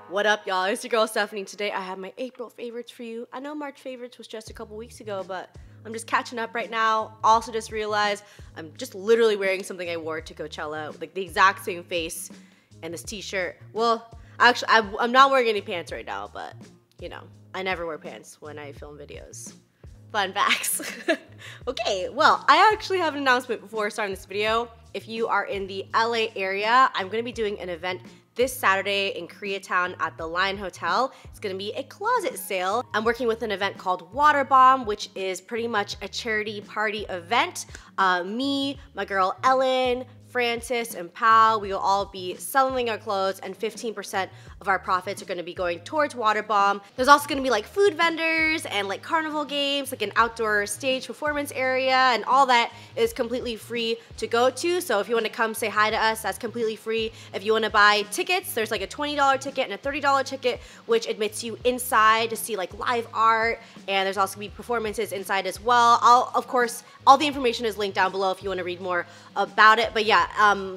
What up, y'all? It's your girl Stephanie. Today I have my April favorites for you. I know March favorites was just a couple weeks ago, but I'm just catching up right now. Also just realized I'm just literally wearing something I wore to Coachella, like the exact same face and this t-shirt. Well, actually, I'm not wearing any pants right now, but you know, I never wear pants when I film videos. Fun facts. Okay, well, I actually have an announcement before starting this video. If you are in the LA area, I'm gonna be doing an event this Saturday in Koreatown at the Lion Hotel. It's gonna be a closet sale. I'm working with an event called Water Bomb, which is pretty much a charity party event. Me, my girl Ellen, Francis, and Pal, we will all be selling our clothes, and 15% of our profits are gonna be going towards Water Bomb. There's also gonna be like food vendors and like carnival games, like an outdoor stage performance area, and all that is completely free to go to. So if you wanna come say hi to us, that's completely free. If you wanna buy tickets, there's like a $20 ticket and a $30 ticket, which admits you inside to see like live art, and there's also gonna be performances inside as well. Of course, all the information is linked down below if you wanna read more about it. But yeah,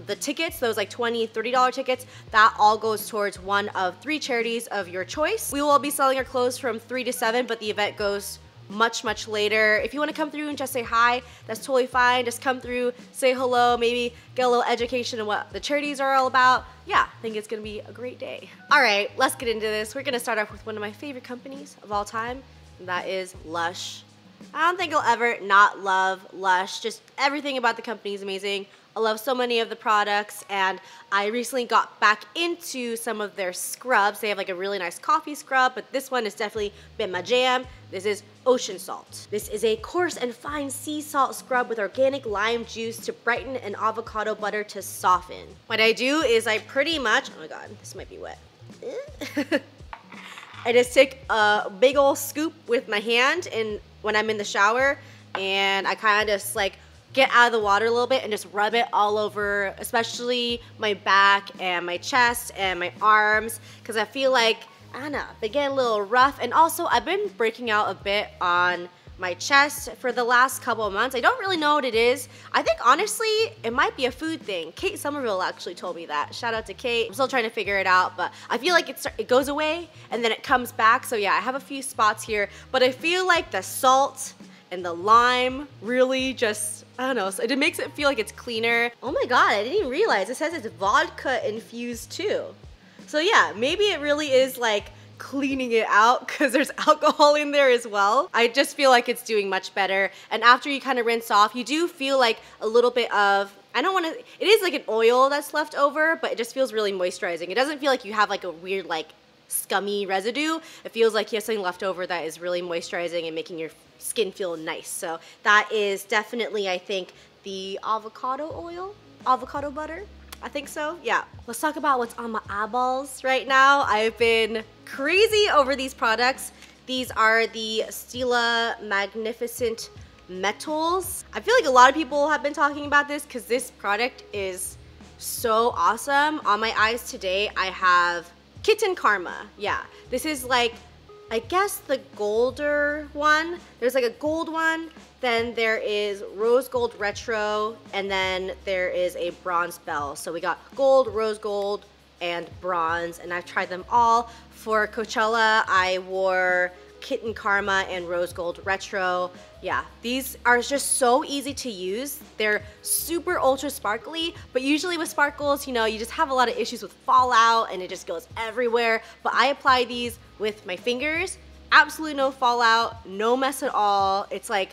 the tickets, those like $20, $30 tickets, that all goes towards one of 3 charities of your choice. We will all be selling our clothes from 3 to 7, but the event goes much later. If you want to come through and just say hi, that's totally fine. Just come through, say hello, maybe get a little education on what the charities are all about. Yeah, I think it's gonna be a great day. All right, let's get into this. We're gonna start off with one of my favorite companies of all time, and that is Lush. I don't think I'll ever not love Lush. Just everything about the company is amazing. I love so many of the products, and I recently got back into some of their scrubs. They have like a really nice coffee scrub, but this one has definitely been my jam. This is Ocean Salt. This is a coarse and fine sea salt scrub with organic lime juice to brighten and avocado butter to soften. What I do is I pretty much, oh my god, this might be wet. I just take a big old scoop with my hand and when I'm in the shower, and I kind of just like get out of the water a little bit and just rub it all over, especially my back and my chest and my arms, because I feel like, I don't know, they get a little rough. And also I've been breaking out a bit on my chest for the last couple of months. I don't really know what it is. I think honestly, it might be a food thing. Kate Somerville actually told me that. Shout out to Kate. I'm still trying to figure it out, but I feel like it goes away and then it comes back. So yeah, I have a few spots here, but I feel like the salt and the lime really just, I don't know, so it makes it feel like it's cleaner. Oh my god, I didn't even realize it says it's vodka infused too. So yeah, maybe it really is like cleaning it out because there's alcohol in there as well. I just feel like it's doing much better. And after you kind of rinse off, you do feel like a little bit of, I don't want to, it is like an oil that's left over, but it just feels really moisturizing. It doesn't feel like you have like a weird like scummy residue. It feels like you have something left over that is really moisturizing and making your skin feel nice. So that is definitely, I think, the avocado oil, avocado butter. I think so, yeah. Let's talk about what's on my eyeballs right now. I've been crazy over these products. These are the Stila Magnificent Metals. I feel like a lot of people have been talking about this because this product is so awesome. On my eyes today, I have Kitten Karma. Yeah, this is like, I guess the golder one. There's like a gold one, then there is rose gold retro, and then there is a bronze bell. So we got gold, rose gold, and bronze, and I've tried them all. For Coachella, I wore Kitten Karma and rose gold retro. Yeah, these are just so easy to use. They're super ultra sparkly, but usually with sparkles, you know, you just have a lot of issues with fallout and it just goes everywhere. But I apply these with my fingers, absolutely no fallout, no mess at all. It's like,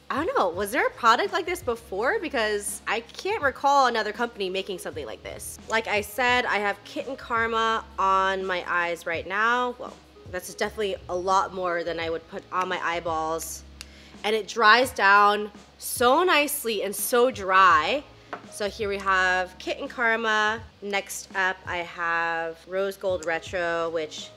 I don't know, was there a product like this before? Because I can't recall another company making something like this. Like I said, I have Kitten Karma on my eyes right now. Well, that's definitely a lot more than I would put on my eyeballs. And it dries down so nicely and so dry. So here we have Kitten Karma. Next up, I have Rose Gold Retro, which,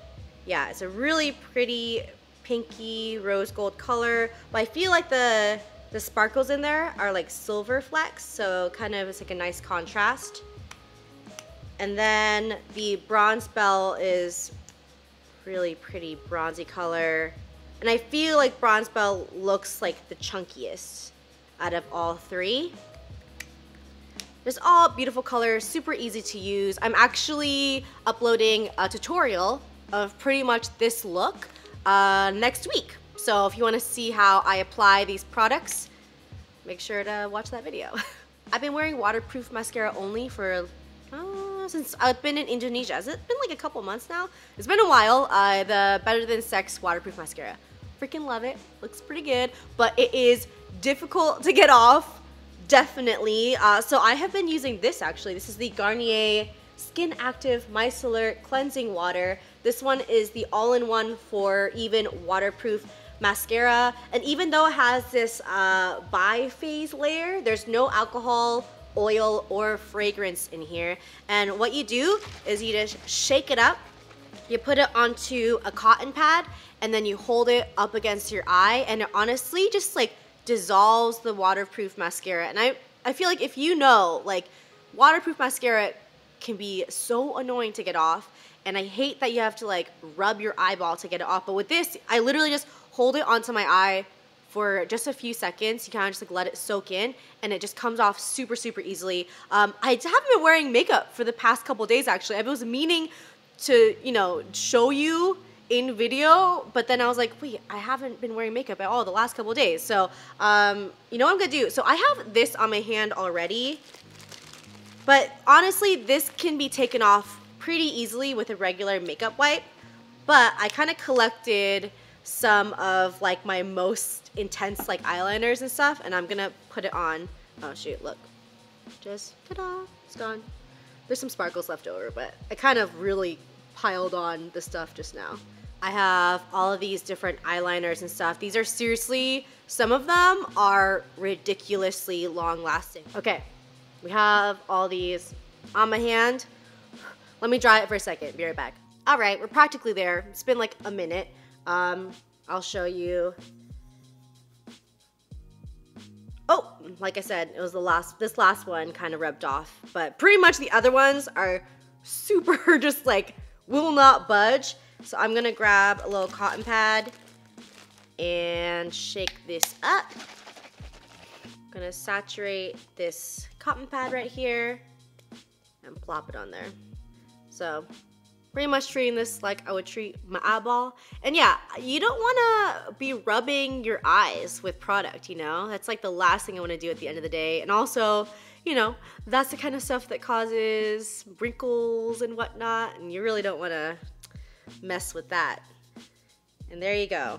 yeah, it's a really pretty pinky rose gold color. But I feel like the sparkles in there are like silver flecks, so kind of it's like a nice contrast. And then the bronze bell is really pretty bronzy color. And I feel like bronze bell looks like the chunkiest out of all 3. Just all beautiful colors, super easy to use. I'm actually uploading a tutorial of pretty much this look next week. So if you want to see how I apply these products, make sure to watch that video. I've been wearing waterproof mascara only for since I've been in Indonesia. Has it been like a couple months now? It's been a while. The Better Than Sex waterproof mascara. Freaking love it. Looks pretty good, but it is difficult to get off. Definitely. So I have been using this actually. This is the Garnier Skin Active Micellar Cleansing Water. This one is the all-in-one for even waterproof mascara. And even though it has this bi-phase layer, there's no alcohol, oil, or fragrance in here. And what you do is you just shake it up, you put it onto a cotton pad, and then you hold it up against your eye, and it honestly just like dissolves the waterproof mascara. And I feel like if you know, like, waterproof mascara can be so annoying to get off, and I hate that you have to like rub your eyeball to get it off. But with this, I literally just hold it onto my eye for just a few seconds. You kind of just like let it soak in, and it just comes off super, super easily. I haven't been wearing makeup for the past couple days actually. I was meaning to, you know, show you in video, but then I was like, wait, I haven't been wearing makeup at all the last couple of days. So, you know what I'm gonna do? So I have this on my hand already, but honestly, this can be taken off pretty easily with a regular makeup wipe, but I kind of collected some of like my most intense like eyeliners and stuff, and I'm gonna put it on. Oh shoot, look. Just, ta-da, it's gone. There's some sparkles left over, but I kind of really piled on the stuff just now. I have all of these different eyeliners and stuff. These are seriously, some of them are ridiculously long lasting. Okay, we have all these on my hand. Let me dry it for a second, be right back. All right, we're practically there. It's been like a minute. I'll show you. Oh, like I said, it was this last one kind of rubbed off, but pretty much the other ones are super just like will not budge. So I'm gonna grab a little cotton pad and shake this up. I'm gonna saturate this cotton pad right here and plop it on there. So pretty much treating this like I would treat my eyeball. And yeah, you don't wanna be rubbing your eyes with product, you know? That's like the last thing I wanna do at the end of the day. And also, you know, that's the kind of stuff that causes wrinkles and whatnot, and you really don't wanna mess with that. And there you go.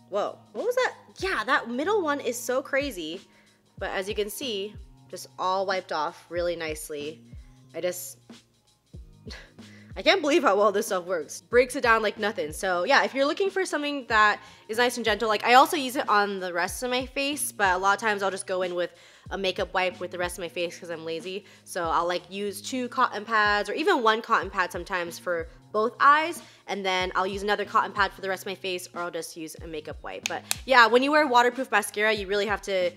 Whoa, what was that? Yeah, that middle one is so crazy. But as you can see, just all wiped off really nicely. I can't believe how well this stuff works. Breaks it down like nothing. So yeah, if you're looking for something that is nice and gentle, like I also use it on the rest of my face, but a lot of times I'll just go in with a makeup wipe with the rest of my face because I'm lazy. So I'll like use 2 cotton pads or even 1 cotton pad sometimes for both eyes, and then I'll use another cotton pad for the rest of my face, or I'll just use a makeup wipe. But yeah, when you wear waterproof mascara, you really have to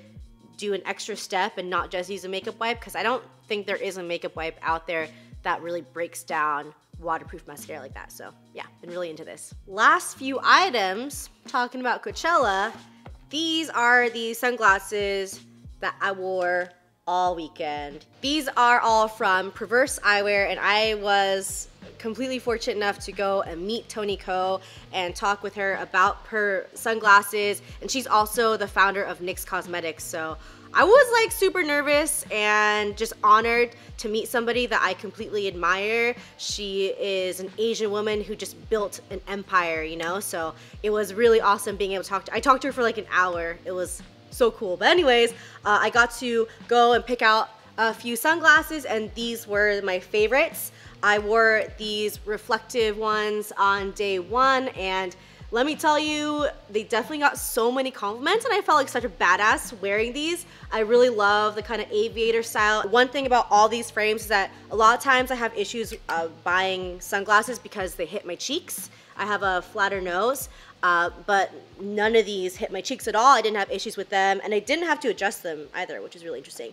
do an extra step and not just use a makeup wipe, because I don't think there is a makeup wipe out there that really breaks down waterproof mascara like that. So yeah, been really into this. Last few items, talking about Coachella, these are the sunglasses that I wore all weekend. These are all from Perverse Eyewear, and I was completely fortunate enough to go and meet Toni Ko and talk with her about her sunglasses, and she's also the founder of NYX Cosmetics. So I was like super nervous and just honored to meet somebody that I completely admire. She is an Asian woman who just built an empire, you know? So it was really awesome being able to talk to her. I talked to her for like an hour. It was so cool. But anyways, I got to go and pick out a few sunglasses, and these were my favorites. I wore these reflective ones on day 1, and let me tell you, they definitely got so many compliments, and I felt like such a badass wearing these. I really love the kind of aviator style. One thing about all these frames is that a lot of times I have issues buying sunglasses because they hit my cheeks. I have a flatter nose, but none of these hit my cheeks at all. I didn't have issues with them, and I didn't have to adjust them either, which is really interesting.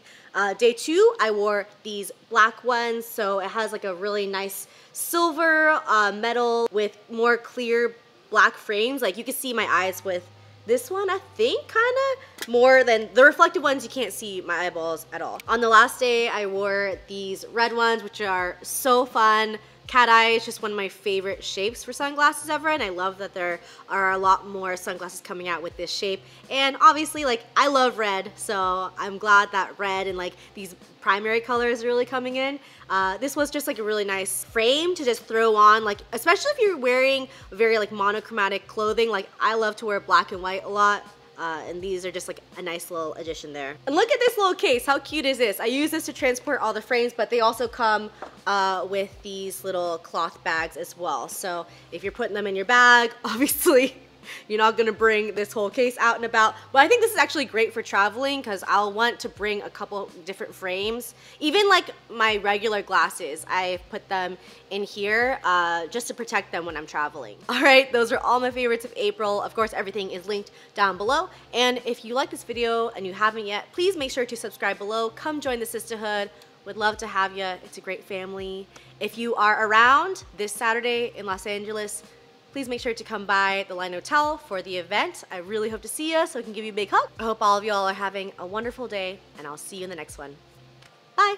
Day 2, I wore these black ones, so it has like a really nice silver metal with more clear black frames. Like you can see my eyes with This one, I think, kind of more than the reflective ones. You can't see my eyeballs at all. On the last day, I wore these red ones, which are so fun. Cat eye is just one of my favorite shapes for sunglasses ever, and I love that there are a lot more sunglasses coming out with this shape. And obviously, like, I love red, so I'm glad that red and like these primary colors are really coming in. This was just like a really nice frame to just throw on, like, especially if you're wearing very like monochromatic clothing. Like, I love to wear black and white a lot. And these are just like a nice little addition there. And look at this little case. How cute is this? I use this to transport all the frames, but they also come with these little cloth bags as well. So if you're putting them in your bag, obviously you're not gonna bring this whole case out and about. But I think this is actually great for traveling because I'll want to bring a couple different frames. Even like my regular glasses, I put them in here just to protect them when I'm traveling. All right, those are all my favorites of April. Of course, everything is linked down below. And if you like this video and you haven't yet, please make sure to subscribe below. Come join the sisterhood. Would love to have you. It's a great family. If you are around this Saturday in Los Angeles, please make sure to come by the Line Hotel for the event. I really hope to see you so I can give you a big hug. I hope all of y'all are having a wonderful day, and I'll see you in the next one. Bye.